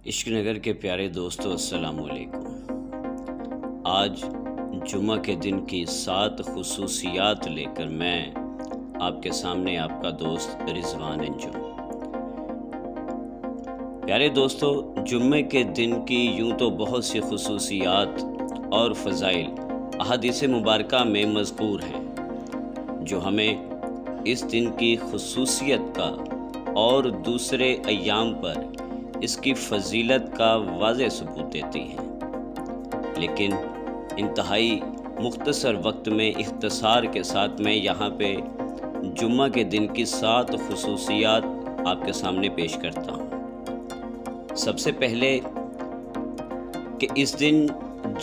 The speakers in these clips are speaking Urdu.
عشق نگر کے پیارے دوستو السلام علیکم۔ آج جمعہ کے دن کی 7 خصوصیات لے کر میں آپ کے سامنے آپ کا دوست رضوان انجم۔ پیارے دوستو، جمعے کے دن کی یوں تو بہت سی خصوصیات اور فضائل احادیث مبارکہ میں مذکور ہیں جو ہمیں اس دن کی خصوصیت کا اور دوسرے ایام پر اس کی فضیلت کا واضح ثبوت دیتی ہیں، لیکن انتہائی مختصر وقت میں اختصار کے ساتھ میں یہاں پہ جمعہ کے دن کی 7 خصوصیات آپ کے سامنے پیش کرتا ہوں۔ سب سے پہلے کہ اس دن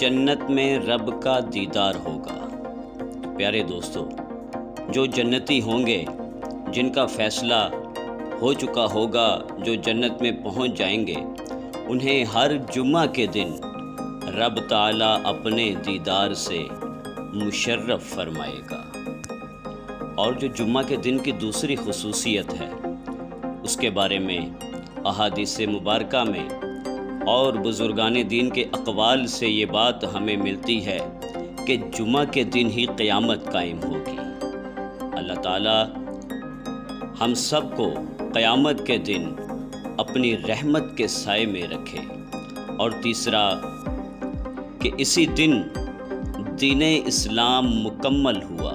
جنت میں رب کا دیدار ہوگا۔ پیارے دوستو، جو جنتی ہوں گے، جن کا فیصلہ ہو چکا ہوگا، جو جنت میں پہنچ جائیں گے، انہیں ہر جمعہ کے دن رب تعالیٰ اپنے دیدار سے مشرف فرمائے گا۔ اور جو جمعہ کے دن کی دوسری خصوصیت ہے، اس کے بارے میں احادیث مبارکہ میں اور بزرگان دین کے اقوال سے یہ بات ہمیں ملتی ہے کہ جمعہ کے دن ہی قیامت قائم ہوگی۔ اللہ تعالیٰ ہم سب کو قیامت کے دن اپنی رحمت کے سائے میں رکھے۔ اور تیسرا کہ اسی دن دین اسلام مکمل ہوا۔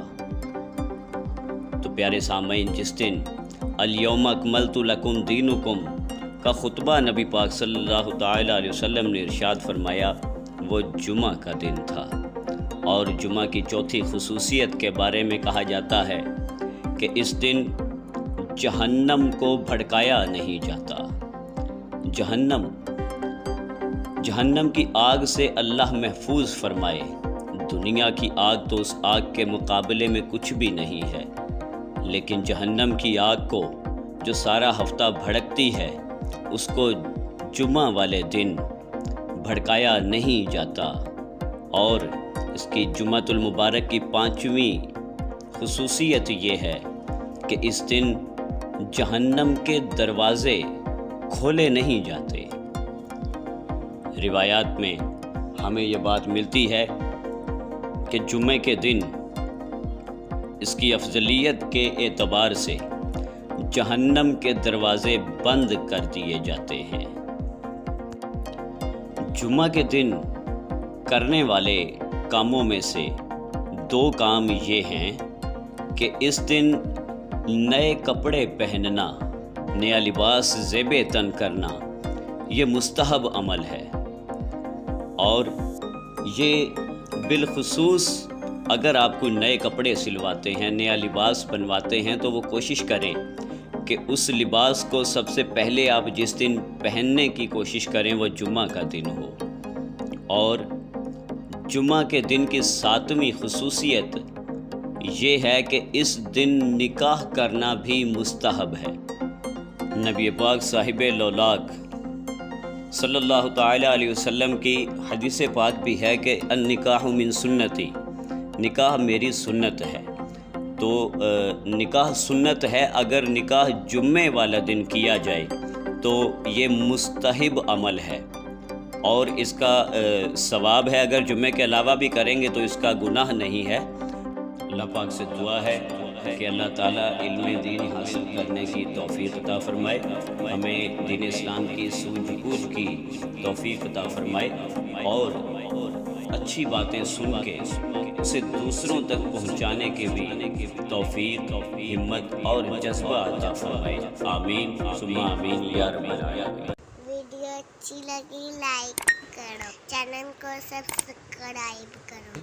تو پیارے سامعین، جس دن الیوم اکملت لکم دینکم کا خطبہ نبی پاک صلی اللہ تعالیٰ علیہ وسلم نے ارشاد فرمایا، وہ جمعہ کا دن تھا۔ اور جمعہ کی چوتھی خصوصیت کے بارے میں کہا جاتا ہے کہ اس دن جہنم کو بھڑکایا نہیں جاتا۔ جہنم کی آگ سے اللہ محفوظ فرمائے۔ دنیا کی آگ تو اس آگ کے مقابلے میں کچھ بھی نہیں ہے، لیکن جہنم کی آگ کو جو سارا ہفتہ بھڑکتی ہے، اس کو جمعہ والے دن بھڑکایا نہیں جاتا۔ اور اس کی جمعۃ المبارک کی 5ویں خصوصیت یہ ہے کہ اس دن جہنم کے دروازے کھولے نہیں جاتے۔ روایات میں ہمیں یہ بات ملتی ہے کہ جمعے کے دن اس کی افضلیت کے اعتبار سے جہنم کے دروازے بند کر دیے جاتے ہیں۔ جمعہ کے دن کرنے والے کاموں میں سے 2 کام یہ ہیں کہ اس دن نئے کپڑے پہننا، نیا لباس زیب تن کرنا، یہ مستحب عمل ہے۔ اور یہ بالخصوص اگر آپ کوئی نئے کپڑے سلواتے ہیں، نیا لباس بنواتے ہیں، تو وہ کوشش کریں کہ اس لباس کو سب سے پہلے آپ جس دن پہننے کی کوشش کریں وہ جمعہ کا دن ہو۔ اور جمعہ کے دن کی 7ویں خصوصیت یہ ہے کہ اس دن نکاح کرنا بھی مستحب ہے۔ نبی پاک صاحب لولاک صلی اللہ تعالیٰ علیہ وسلم کی حدیث پاک بھی ہے کہ النکاح من سنتی، نکاح میری سنت ہے۔ تو نکاح سنت ہے، اگر نکاح جمعے والا دن کیا جائے تو یہ مستحب عمل ہے اور اس کا ثواب ہے۔ اگر جمعے کے علاوہ بھی کریں گے تو اس کا گناہ نہیں ہے۔ اللہ پاک سے دعا ہے کہ اللہ تعالیٰ علم دین حاصل کرنے کی توفیق عطا فرمائے، ہمیں دین اسلام کی سوجھ بوجھ کی توفیق عطا فرمائے اور اچھی باتیں سن کے اسے دوسروں تک پہنچانے کے بھی توفیق، ہمت اور جذبہ عطا فرمائے۔ آمین ثم آمین یا رب العالمین۔ ویڈیو اچھی لگی لائک کرو، چینل کو سبسکرائب کرو۔